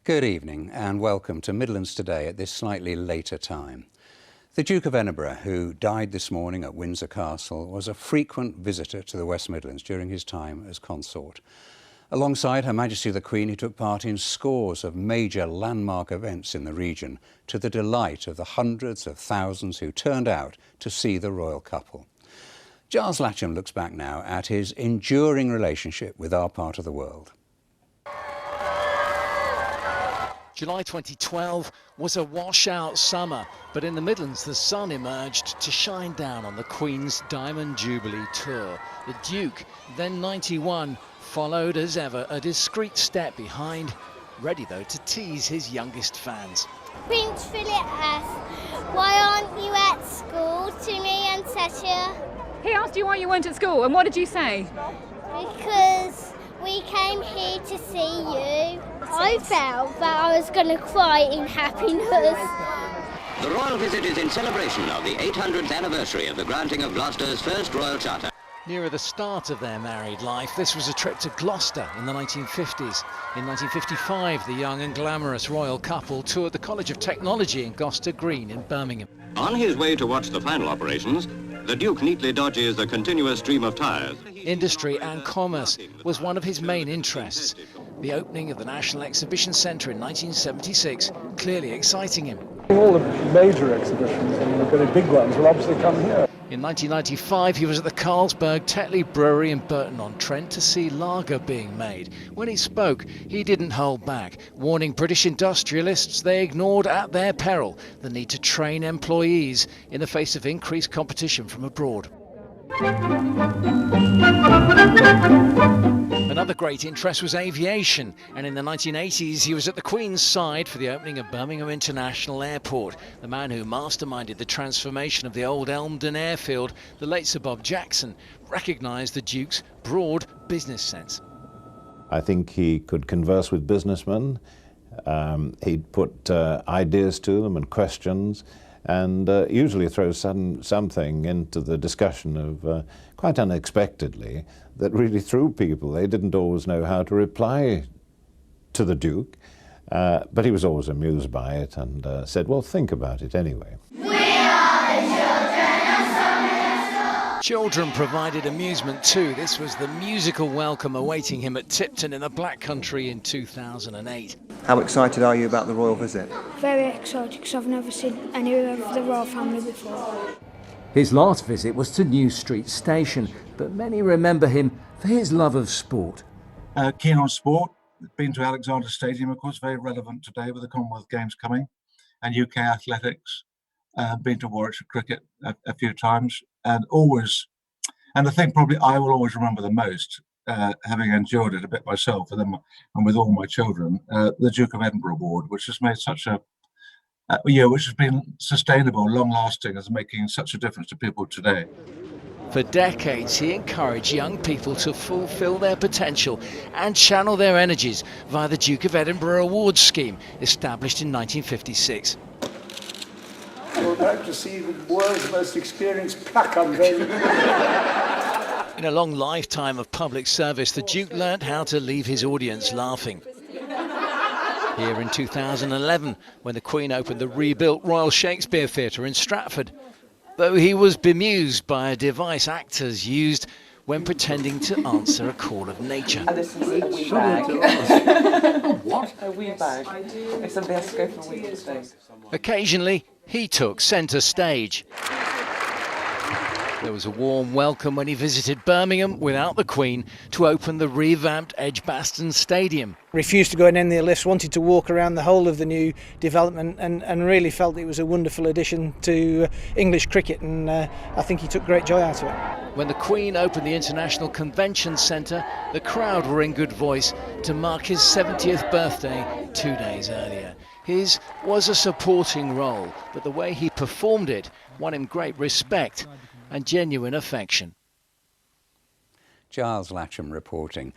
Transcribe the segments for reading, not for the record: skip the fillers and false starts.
Good evening and welcome to Midlands Today at this slightly later time. The Duke of Edinburgh, who died this morning at Windsor Castle, was a frequent visitor to the West Midlands during his time as consort. Alongside Her Majesty the Queen, he took part in scores of major landmark events in the region, to the delight of the hundreds of thousands who turned out to see the royal couple. Giles Latcham looks back now at his enduring relationship with our part of the world. July 2012 was a washout summer, but in the Midlands the sun emerged to shine down on the Queen's Diamond Jubilee tour. The Duke, then 91, followed as ever a discreet step behind, ready though to tease his youngest fans. Prince Philip asked, "Why aren't you at school?" to me and Sasha. He asked you why you weren't at school, and what did you say? Because we came here to see you. I felt that I was going to cry in happiness. The royal visit is in celebration of the 800th anniversary of the granting of Gloucester's first royal charter. Nearer the start of their married life, this was a trip to Gloucester in the 1950s. In 1955, the young and glamorous royal couple toured the College of Technology in Gloucester Green in Birmingham. On his way to watch the final operations, the Duke neatly dodges the continuous stream of tyres. Industry and commerce was one of his main interests. The opening of the National Exhibition Centre in 1976 clearly exciting him. All the major exhibitions and the very big ones will obviously come here. In 1995, he was at the Carlsberg Tetley Brewery in Burton-on-Trent to see lager being made. When he spoke, he didn't hold back, warning British industrialists they ignored at their peril the need to train employees in the face of increased competition from abroad. Another great interest was aviation, and in the 1980s he was at the Queen's side for the opening of Birmingham International Airport. The man who masterminded the transformation of the old Elmdon airfield, the late Sir Bob Jackson, recognised the Duke's broad business sense. I think he could converse with businessmen, he'd put ideas to them and questions, and usually throw something into the discussion of quite unexpectedly that really threw people. They didn't always know how to reply to the Duke, but he was always amused by it and said, well, think about it anyway. Children provided amusement too. This was the musical welcome awaiting him at Tipton in the Black Country in 2008. How excited are you about the royal visit? Very excited because I've never seen any of the royal family before. His last visit was to New Street Station, but many remember him for his love of sport. Keen on sport, been to Alexander Stadium, of course, very relevant today with the Commonwealth Games coming, and UK athletics. Been to Warwickshire cricket a few times, and the thing probably I will always remember the most, having endured it a bit myself and with all my children, the Duke of Edinburgh Award, which has made such a which has been sustainable, long-lasting, as making such a difference to people today. For decades, he encouraged young people to fulfil their potential and channel their energies via the Duke of Edinburgh Awards scheme, established in 1956. We're about to see the world's most experienced plaque unveiling. In a long lifetime of public service, the Duke learnt how to leave his audience laughing. Here in 2011, when the Queen opened the rebuilt Royal Shakespeare Theatre in Stratford, though he was bemused by a device actors used when pretending to answer a call of nature. And this is a wee bag. What? A wee bag. If somebody has to go for a wee thing. Occasionally, he took centre stage. There was a warm welcome when he visited Birmingham without the Queen to open the revamped Edgbaston Stadium. Refused to go in the lifts, wanted to walk around the whole of the new development and really felt it was a wonderful addition to English cricket, and I think he took great joy out of it. When the Queen opened the International Convention Centre, the crowd were in good voice to mark his 70th birthday 2 days earlier. His was a supporting role, but the way he performed it won him great respect and genuine affection. Giles Latcham reporting.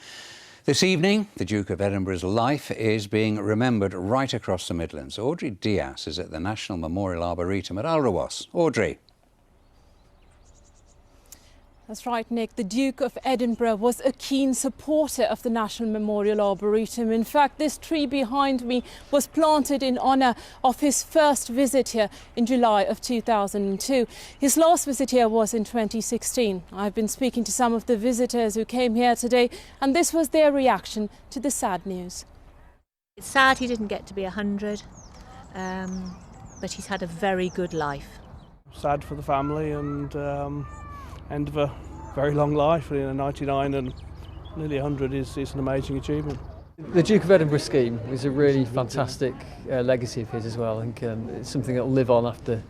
This evening, the Duke of Edinburgh's life is being remembered right across the Midlands. Audrey Diaz is at the National Memorial Arboretum at Alderwas. Audrey. That's right, Nick. The Duke of Edinburgh was a keen supporter of the National Memorial Arboretum. In fact, this tree behind me was planted in honour of his first visit here in July of 2002. His last visit here was in 2016. I've been speaking to some of the visitors who came here today, and this was their reaction to the sad news. It's sad he didn't get to be 100, but he's had a very good life. Sad for the family and end of a very long life. 99 and nearly 100 is an amazing achievement. The Duke of Edinburgh scheme is a really fantastic legacy of his as well. I think it's something that will live on after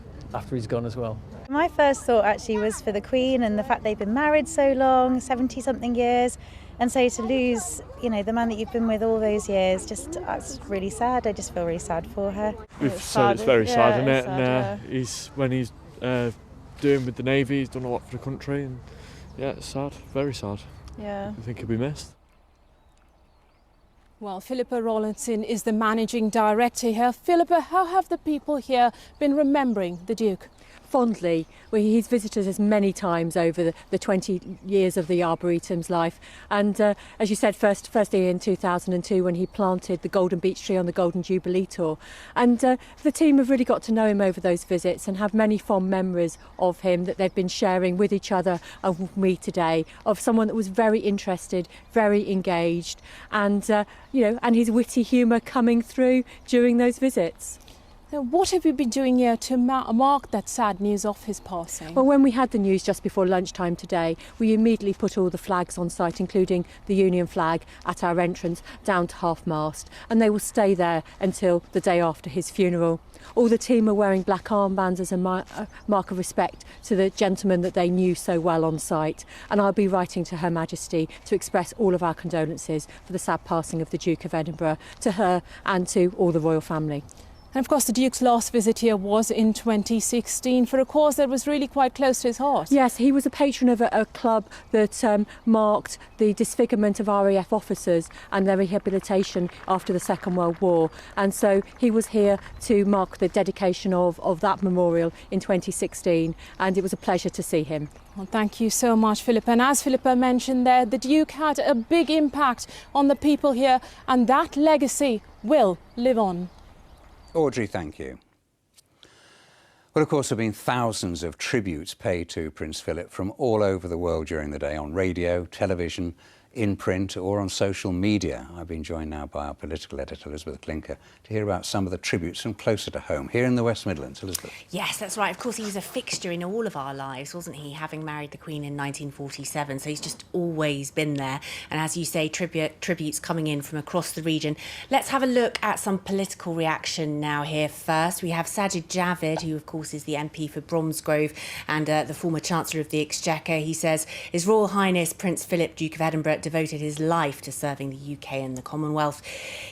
he's gone as well. My first thought actually was for the Queen and the fact they've been married so long, 70-something years, and so to lose, the man that you've been with all those years, that's really sad. I just feel really sad for her. It's very sad, isn't it? And when he's doing with the Navy, he's done a lot for the country, and yeah, it's sad, very sad. Yeah. I think he'll be missed. Well, Philippa Rawlinson is the managing director here. Philippa, how have the people here been remembering the Duke? Fondly. He's visited us many times over the 20 years of the Arboretum's life, and as you said, firstly in 2002 when he planted the Golden Beech tree on the Golden Jubilee tour, and the team have really got to know him over those visits and have many fond memories of him that they've been sharing with each other and with me today, of someone that was very interested, very engaged, and and his witty humour coming through during those visits. What have you been doing here to mark that sad news of his passing? Well, when we had the news just before lunchtime today, we immediately put all the flags on site, including the Union flag at our entrance down to half-mast, and they will stay there until the day after his funeral. All the team are wearing black armbands as a mark of respect to the gentleman that they knew so well on site, and I'll be writing to Her Majesty to express all of our condolences for the sad passing of the Duke of Edinburgh, to her and to all the royal family. And of course the Duke's last visit here was in 2016 for a cause that was really quite close to his heart. Yes, he was a patron of a club that marked the disfigurement of RAF officers and their rehabilitation after the Second World War, and so he was here to mark the dedication of that memorial in 2016, and it was a pleasure to see him. Well, thank you so much, Philippa. And as Philippa mentioned there, the Duke had a big impact on the people here, and that legacy will live on. Audrey, thank you. Well, of course, there have been thousands of tributes paid to Prince Philip from all over the world during the day, on radio, television, in print or on social media. I've been joined now by our political editor, Elizabeth Clinker, to hear about some of the tributes from closer to home, here in the West Midlands. Elizabeth. Yes, that's right. Of course, he was a fixture in all of our lives, wasn't he? Having married the Queen in 1947, so he's just always been there. And as you say, tributes coming in from across the region. Let's have a look at some political reaction now here first. We have Sajid Javid, who of course is the MP for Bromsgrove and the former Chancellor of the Exchequer. He says, His Royal Highness Prince Philip, Duke of Edinburgh, devoted his life to serving the UK and the Commonwealth.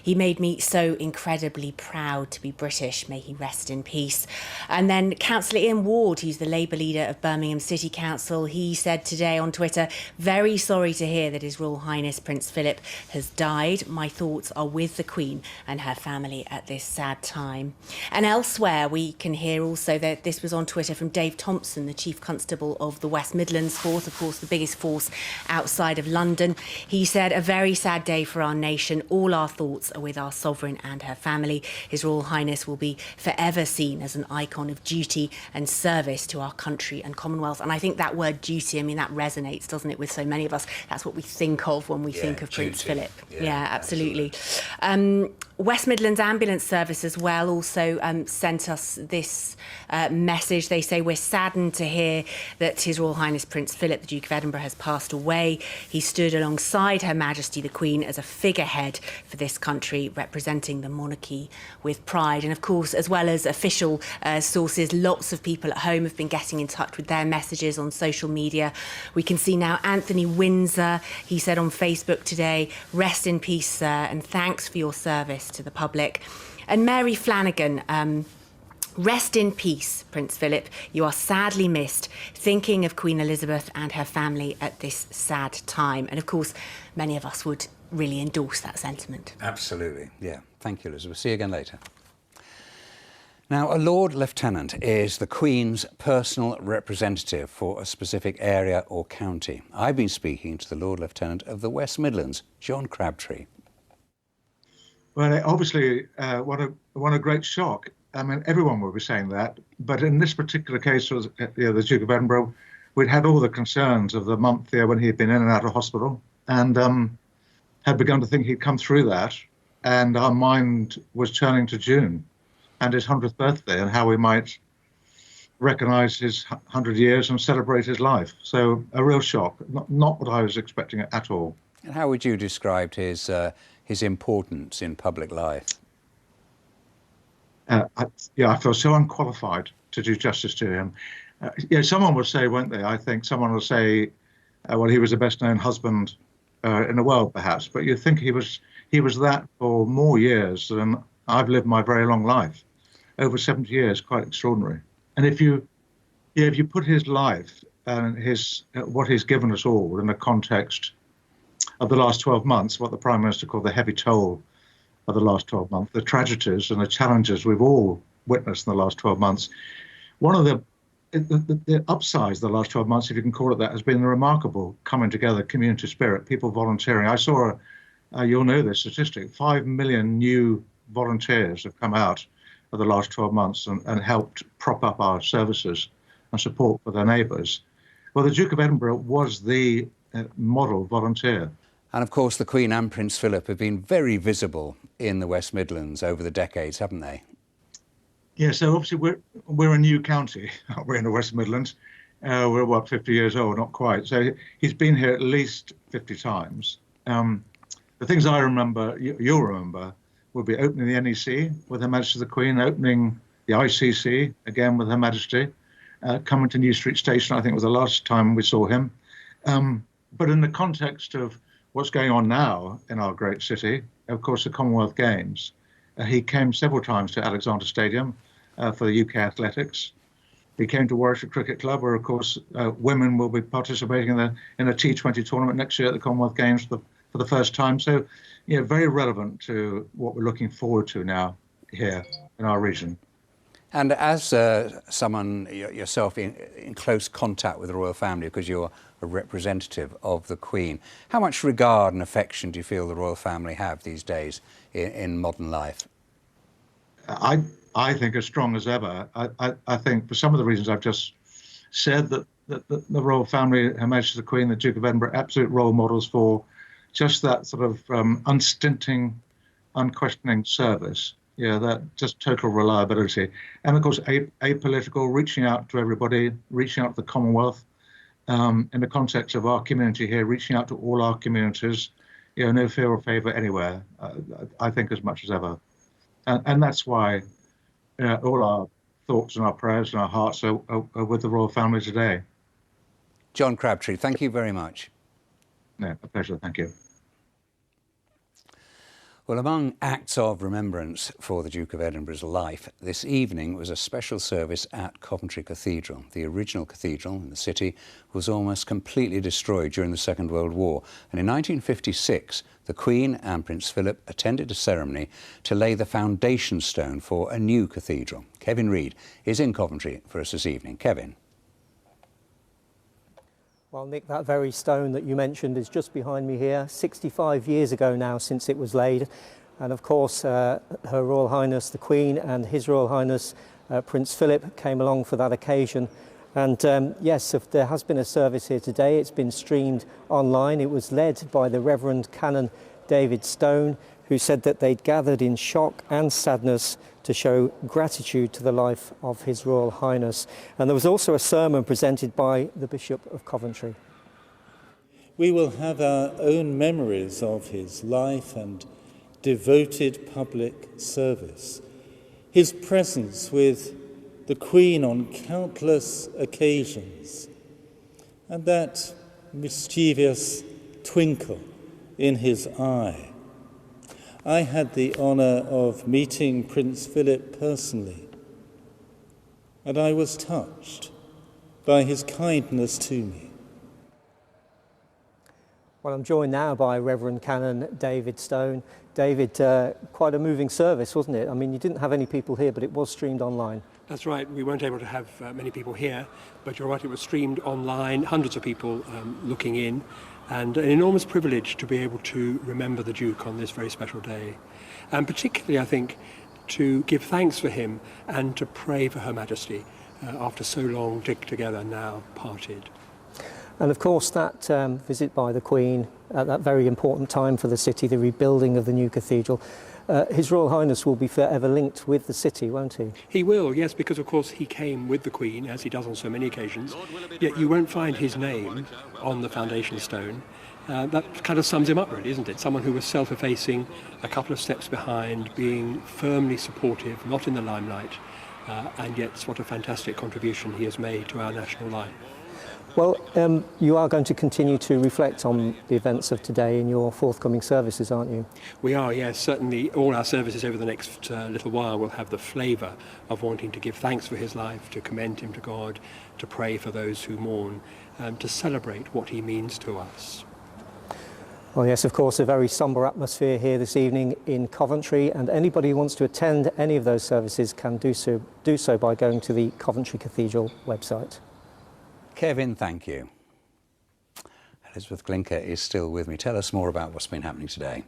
He made me so incredibly proud to be British. May he rest in peace. And then Councillor Ian Ward, who's the Labour leader of Birmingham City Council, he said today on Twitter, very sorry to hear that His Royal Highness Prince Philip has died. My thoughts are with the Queen and her family at this sad time. And elsewhere, we can hear also that this was on Twitter from Dave Thompson, the Chief Constable of the West Midlands Force, of course, the biggest force outside of London. He said, a very sad day for our nation. All our thoughts are with our sovereign and her family. His Royal Highness will be forever seen as an icon of duty and service to our country and Commonwealth. And I think that word duty, I mean, that resonates, doesn't it, with so many of us? That's what we think of when we think of Prince Philip. Yeah, absolutely. West Midlands Ambulance Service as well also sent us this message. They say, we're saddened to hear that His Royal Highness Prince Philip, the Duke of Edinburgh, has passed away. He stood alongside Her Majesty the Queen as a figurehead for this country, representing the monarchy with pride. And of course, as well as official sources, lots of people at home have been getting in touch with their messages on social media. We can see now Anthony Windsor, he said on Facebook today, rest in peace, sir, and thanks for your service to the public. And Mary Flanagan, rest in peace, Prince Philip. You are sadly missed. Thinking of Queen Elizabeth and her family at this sad time. And of course, many of us would really endorse that sentiment. Absolutely, yeah. Thank you, Elizabeth. See you again later. Now, a Lord Lieutenant is the Queen's personal representative for a specific area or county. I've been speaking to the Lord Lieutenant of the West Midlands, John Crabtree. Well, obviously, what a great shock. I mean, everyone will be saying that, but in this particular case, was the Duke of Edinburgh, we'd had all the concerns of the month there when he'd been in and out of hospital, and had begun to think he'd come through that, and our mind was turning to June and his 100th birthday and how we might recognise his 100 years and celebrate his life. So a real shock, not what I was expecting at all. And how would you describe his importance in public life? I feel so unqualified to do justice to him. Someone will say, won't they? I think someone will say, well, he was the best known husband in the world, perhaps. But you think he was that for more years than I've lived my very long life. Over 70 years, quite extraordinary. And if you put his life and what he's given us all in the context of the last 12 months, what the Prime Minister called the heavy toll of the last 12 months, the tragedies and the challenges we've all witnessed in the last 12 months, one of the upsides of the last 12 months, if you can call it that, has been the remarkable coming together, community spirit, people volunteering. I saw, you'll know this statistic, 5 million new volunteers have come out of the last 12 months and helped prop up our services and support for their neighbours. Well, the Duke of Edinburgh was the model volunteer. And of course, the Queen and Prince Philip have been very visible in the West Midlands over the decades, haven't they? Yeah, so obviously we're a new county. We're in the West Midlands. We're 50 years old, not quite. So he's been here at least 50 times. The things I remember, you'll remember, will be opening the NEC with Her Majesty the Queen, opening the ICC again with Her Majesty, coming to New Street Station, I think was the last time we saw him. But in the context of what's going on now in our great city, of course, the Commonwealth Games, he came several times to Alexander Stadium for the UK Athletics. He came to Warwickshire Cricket Club, where, of course, women will be participating in a T20 tournament next year at the Commonwealth Games for the first time. So, very relevant to what we're looking forward to now here in our region. And as someone yourself in close contact with the royal family, because you're a representative of the Queen, how much regard and affection do you feel the royal family have these days in modern life? I think as strong as ever. I think for some of the reasons I've just said, that the royal family, Her Majesty the Queen, the Duke of Edinburgh, absolute role models for just that sort of unstinting, unquestioning service. That just total reliability. And of course, apolitical, reaching out to everybody, reaching out to the Commonwealth, in the context of our community here, reaching out to all our communities, no fear or favour anywhere, I think as much as ever. And that's why all our thoughts and our prayers and our hearts are with the royal family today. John Crabtree, thank you very much. No, a pleasure, thank you. Well, among acts of remembrance for the Duke of Edinburgh's life, this evening was a special service at Coventry Cathedral. The original cathedral in the city was almost completely destroyed during the Second World War. And in 1956, the Queen and Prince Philip attended a ceremony to lay the foundation stone for a new cathedral. Kevin Reid is in Coventry for us this evening. Kevin. Well, Nick, that very stone that you mentioned is just behind me here, 65 years ago now since it was laid. And of course, Her Royal Highness the Queen and His Royal Highness Prince Philip came along for that occasion. And yes, if there has been a service here today. It's been streamed online. It was led by the Reverend Canon David Stone, who said that they'd gathered in shock and sadness to show gratitude to the life of His Royal Highness. And there was also a sermon presented by the Bishop of Coventry. We will have our own memories of his life and devoted public service. His presence with the Queen on countless occasions, and that mischievous twinkle in his eye. I had the honour of meeting Prince Philip personally, and I was touched by his kindness to me. Well, I'm joined now by Reverend Canon David Stone. David, quite a moving service, wasn't it? I mean, you didn't have any people here, but it was streamed online. That's right. We weren't able to have many people here, but you're right, it was streamed online, hundreds of people looking in, and an enormous privilege to be able to remember the Duke on this very special day. And particularly, I think, to give thanks for him and to pray for Her Majesty after so long together, now parted. And of course that visit by the Queen at that very important time for the city, the rebuilding of the new cathedral, His Royal Highness will be forever linked with the city, won't he? He will, yes, because of course he came with the Queen, as he does on so many occasions, yet you won't find his name on the foundation stone. That kind of sums him up, really, isn't it? Someone who was self-effacing, a couple of steps behind, being firmly supportive, not in the limelight, and yet what a fantastic contribution he has made to our national life. Well, you are going to continue to reflect on the events of today in your forthcoming services, aren't you? We are, yes. Certainly all our services over the next little while will have the flavour of wanting to give thanks for his life, to commend him to God, to pray for those who mourn, to celebrate what he means to us. Well, yes, of course, a very sombre atmosphere here this evening in Coventry, and anybody who wants to attend any of those services can do so by going to the Coventry Cathedral website. Kevin, thank you. Elizabeth Glinker is still with me. Tell us more about what's been happening today.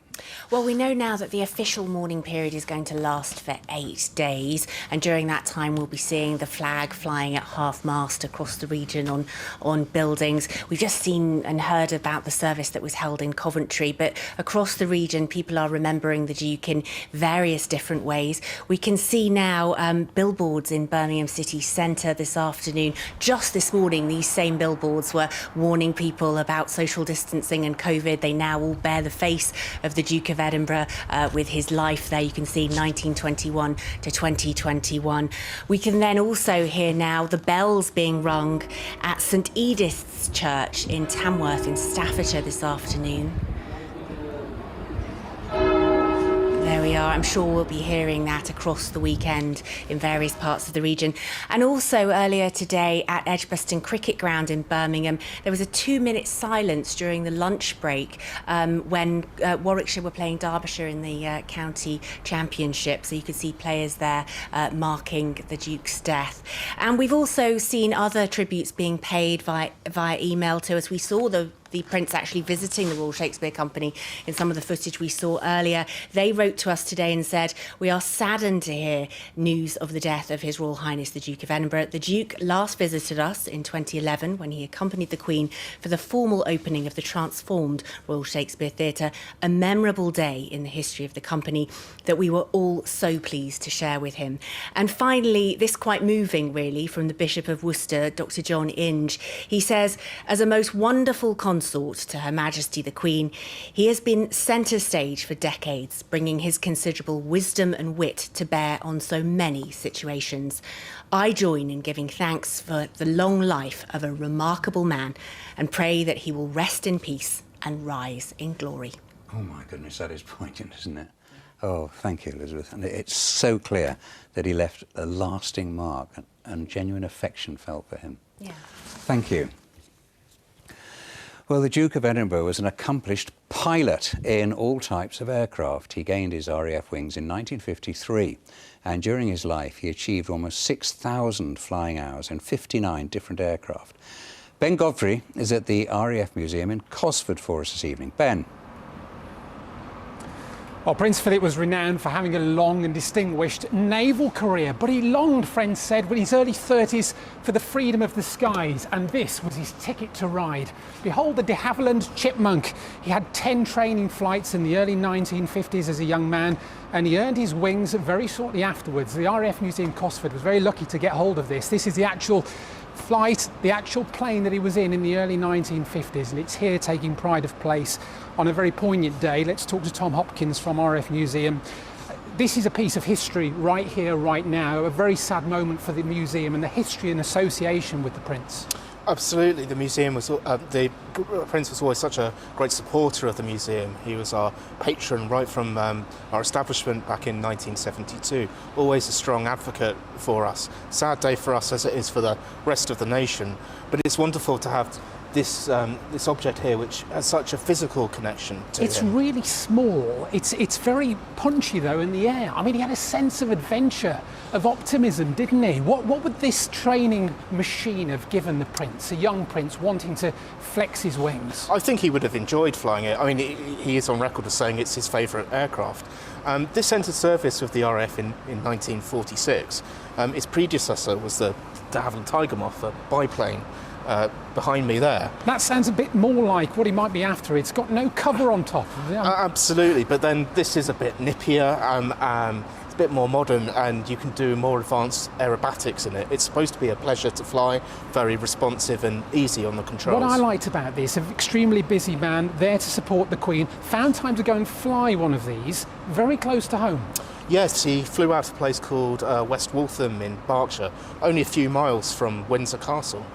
Well, we know now that the official mourning period is going to last for 8 days, and during that time we'll be seeing the flag flying at half-mast across the region on buildings. We've just seen and heard about the service that was held in Coventry, but across the region people are remembering the Duke in various different ways. We can see now billboards in Birmingham city centre this afternoon. Just this morning these same billboards were warning people about social distancing and COVID. They now all bear the face of the Duke of Edinburgh with his life there. You can see 1921 to 2021. We can then also hear now the bells being rung at St Edith's Church in Tamworth in Staffordshire this afternoon. There we are. I'm sure we'll be hearing that across the weekend in various parts of the region. And also earlier today at Edgbaston Cricket Ground in Birmingham, there was a 2-minute silence during the lunch break when Warwickshire were playing Derbyshire in the county championship. So you could see players there marking the Duke's death. And we've also seen other tributes being paid via email to us. We saw the Prince actually visiting the Royal Shakespeare Company in some of the footage we saw earlier. They wrote to us today and said, "We are saddened to hear news of the death of His Royal Highness the Duke of Edinburgh. The Duke last visited us in 2011 when he accompanied the Queen for the formal opening of the transformed Royal Shakespeare Theatre, a memorable day in the history of the company that we were all so pleased to share with him." And finally, this quite moving really, from the Bishop of Worcester, Dr. John Inge. He says, "As a most wonderful consort to Her Majesty the Queen, he has been centre stage for decades, bringing his considerable wisdom and wit to bear on so many situations. I join in giving thanks for the long life of a remarkable man and pray that he will rest in peace and rise in glory." Oh my goodness, that is poignant, isn't it? Oh, thank you, Elizabeth. And it's so clear that he left a lasting mark and genuine affection felt for him. Yeah. Thank you. Well, the Duke of Edinburgh was an accomplished pilot in all types of aircraft. He gained his RAF wings in 1953, and during his life he achieved almost 6,000 flying hours in 59 different aircraft. Ben Godfrey is at the RAF Museum in Cosford for us this evening. Ben. Well, Prince Philip was renowned for having a long and distinguished naval career, but he longed, friends said, in his early 30s for the freedom of the skies, and this was his ticket to ride. Behold the de Havilland Chipmunk. He had 10 training flights in the early 1950s as a young man, and he earned his wings very shortly afterwards. The RAF Museum Cosford was very lucky to get hold of this. This is the actual flight, the actual plane that he was in the early 1950s, and it's here taking pride of place on a very poignant day. Let's talk to Tom Hopkins from RAF Museum. This is a piece of history right here, right now, a very sad moment for the museum and the history and association with the Prince. Absolutely. The museum was, the Prince was always such a great supporter of the museum. He was our patron right from our establishment back in 1972. Always a strong advocate for us. Sad day for us as it is for the rest of the nation, but it's wonderful to have this this object here, which has such a physical connection to It's him. really small. It's very punchy though in the air. I mean, he had a sense of adventure, of optimism, didn't he? What would this training machine have given the prince, a young prince wanting to flex his wings? I think he would have enjoyed flying it. I mean, he is on record as saying it's his favourite aircraft. This entered service with the RAF in 1946. Its predecessor was the de Havilland Tiger Moth, a biplane behind me there. That sounds a bit more like what he might be after. It's got no cover on top. Absolutely, but then this is a bit nippier, it's a bit more modern, and you can do more advanced aerobatics in it. It's supposed to be a pleasure to fly, very responsive and easy on the controls. What I liked about this, an extremely busy man there to support the Queen, found time to go and fly one of these very close to home. Yes, he flew out to a place called West Waltham in Berkshire, only a few miles from Windsor Castle.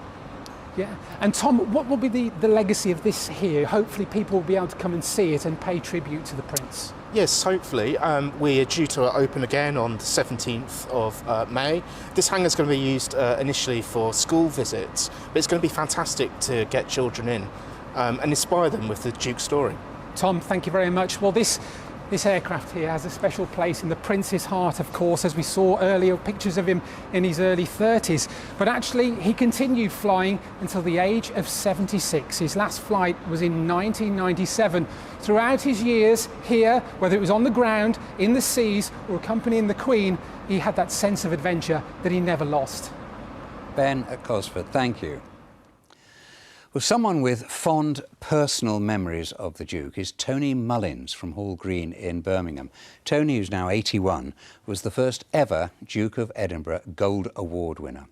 Yeah, and Tom, what will be the legacy of this here? Hopefully people will be able to come and see it and pay tribute to the Prince. Yes, hopefully. We are due to open again on the 17th of May. This hangar is going to be used initially for school visits, but it's going to be fantastic to get children in and inspire them with the Duke's story. Tom, thank you very much. Well, this aircraft here has a special place in the Prince's heart, of course, as we saw earlier pictures of him in his early 30s. But actually, he continued flying until the age of 76. His last flight was in 1997. Throughout his years here, whether it was on the ground, in the seas, or accompanying the Queen, he had that sense of adventure that he never lost. Ben at Cosford, thank you. Well, someone with fond personal memories of the Duke is Tony Mullins from Hall Green in Birmingham. Tony, who's now 81, was the first ever Duke of Edinburgh Gold Award winner.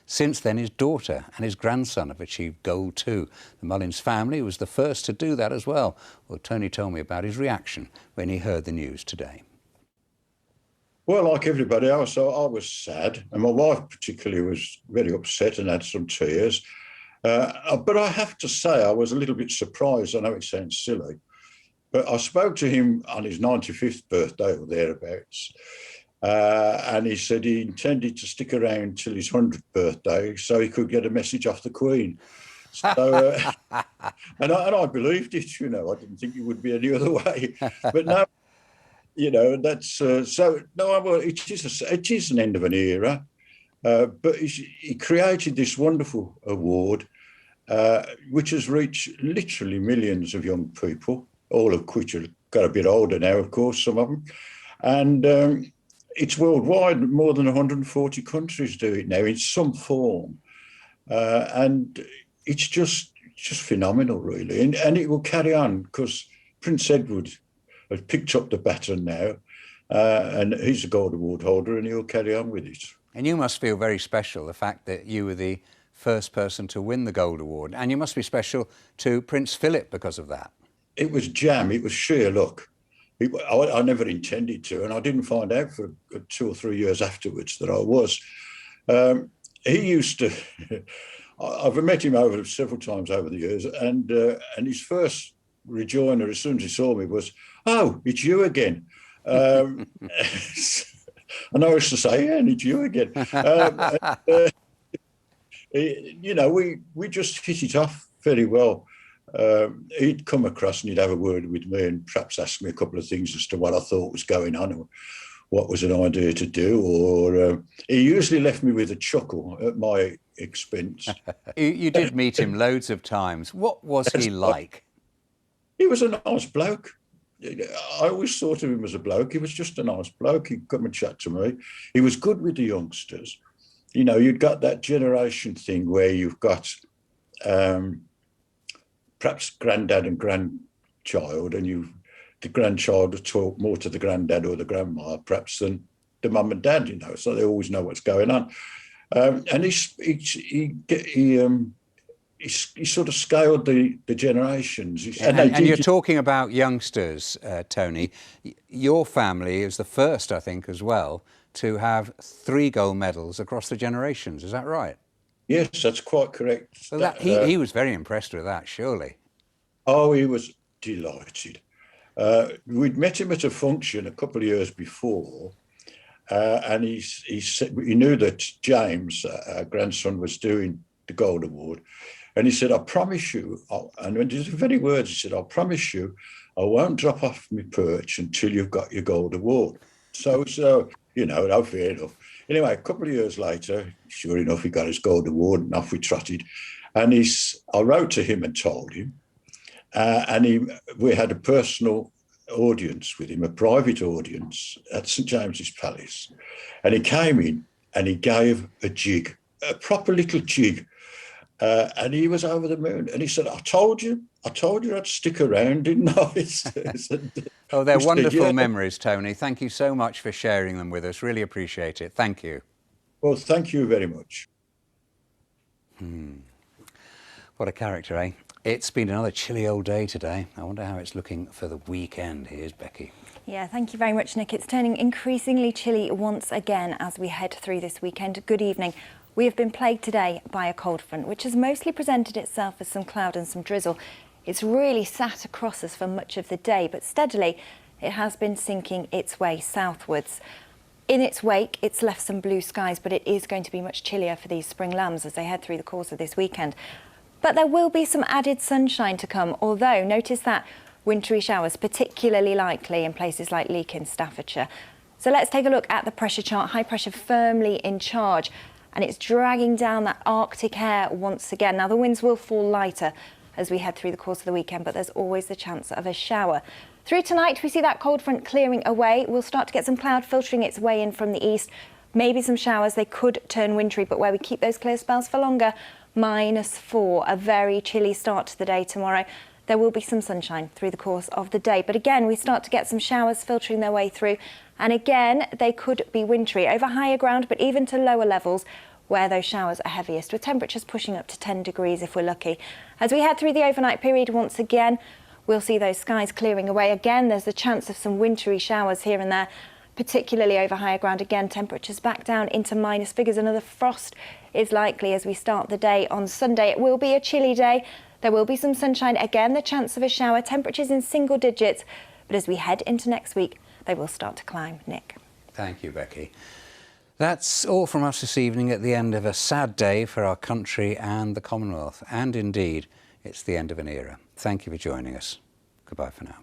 Since then, his daughter and his grandson have achieved gold too. The Mullins family was the first to do that as well. Well, Tony told me about his reaction when he heard the news today. Well, like everybody else, I was sad, and my wife particularly was very upset and had some tears. But I have to say I was a little bit surprised. I know it sounds silly, but I spoke to him on his 95th birthday or thereabouts, and he said he intended to stick around till his 100th birthday so he could get a message off the Queen. So, and I believed it, you know. I didn't think it would be any other way. But no, you know, that's so. No, well, it is an end of an era. But he created this wonderful award, which has reached literally millions of young people, all of which have got a bit older now, of course, some of them. And it's worldwide. More than 140 countries do it now in some form. And it's just phenomenal, really. And it will carry on because Prince Edward has picked up the baton now, and he's a Gold Award holder, and he'll carry on with it. And you must feel very special, the fact that you were the first person to win the Gold Award. And you must be special to Prince Philip because of that. It was jam. It was sheer luck. I never intended to, and I didn't find out for 2 or 3 years afterwards that I was. He used to... I've met him several times over the years, and his first rejoinder as soon as he saw me was, "Oh, it's you again." And I used to say, "Yeah, and it's you again." You know, we just hit it off very well. He'd come across and he'd have a word with me and perhaps ask me a couple of things as to what I thought was going on or what was an idea to do. Or he usually left me with a chuckle at my expense. You did meet him loads of times. What was he like? He was a nice bloke. I always thought of him as a bloke. He was just a nice bloke. He'd come and chat to me. He was good with the youngsters. You know, you've got that generation thing where you've got perhaps granddad and grandchild, and the grandchild will talk more to the granddad or the grandma perhaps than the mum and dad, you know, so they always know what's going on. And he sort of scaled the generations. And you're talking about youngsters, Tony. Your family is the first, I think, as well, to have 3 gold medals across the generations. Is that right? Yes, that's quite correct. So he was very impressed with that, surely. Oh, he was delighted. We'd met him at a function a couple of years before, and he said he knew that James, our grandson, was doing the Gold Award. And he said, I promise you, and these are very words, he said, I promise you, I won't drop off my perch until you've got your gold award. So, no, fair enough. Anyway, a couple of years later, sure enough, he got his gold award and off we trotted. And I wrote to him and told him, we had a personal audience with him, a private audience at St James's Palace. And he came in and he gave a jig, a proper little jig. And he was over the moon. And he said, I told you I'd stick around, didn't I? Oh, they're wonderful memories, Tony. Thank you so much for sharing them with us. Really appreciate it. Thank you. Well, thank you very much. What a character, eh? It's been another chilly old day today. I wonder how it's looking for the weekend. Here's Becky. Yeah, thank you very much, Nick. It's turning increasingly chilly once again as we head through this weekend. Good evening. We have been plagued today by a cold front, which has mostly presented itself as some cloud and some drizzle. It's really sat across us for much of the day, but steadily it has been sinking its way southwards. In its wake, it's left some blue skies, but it is going to be much chillier for these spring lambs as they head through the course of this weekend. But there will be some added sunshine to come, although notice that wintry showers particularly likely in places like Leek in Staffordshire. So let's take a look at the pressure chart. High pressure firmly in charge, and it's dragging down that Arctic air once again. Now the winds will fall lighter as we head through the course of the weekend, but there's always the chance of a shower. Through tonight, we see that cold front clearing away. We'll start to get some cloud filtering its way in from the east. Maybe some showers. They could turn wintry, but where we keep those clear spells for longer, -4, a very chilly start to the day tomorrow. There will be some sunshine through the course of the day, but again, we start to get some showers filtering their way through, and again, they could be wintry over higher ground, but even to lower levels where those showers are heaviest, with temperatures pushing up to 10 degrees if we're lucky. As we head through the overnight period once again, we'll see those skies clearing away. Again, there's the chance of some wintry showers here and there, particularly over higher ground. Again, temperatures back down into minus figures. Another frost is likely as we start the day on Sunday. It will be a chilly day. There will be some sunshine. Again, the chance of a shower. Temperatures in single digits. But as we head into next week, they will start to climb. Nick. Thank you, Becky. That's all from us this evening at the end of a sad day for our country and the Commonwealth. And indeed, it's the end of an era. Thank you for joining us. Goodbye for now.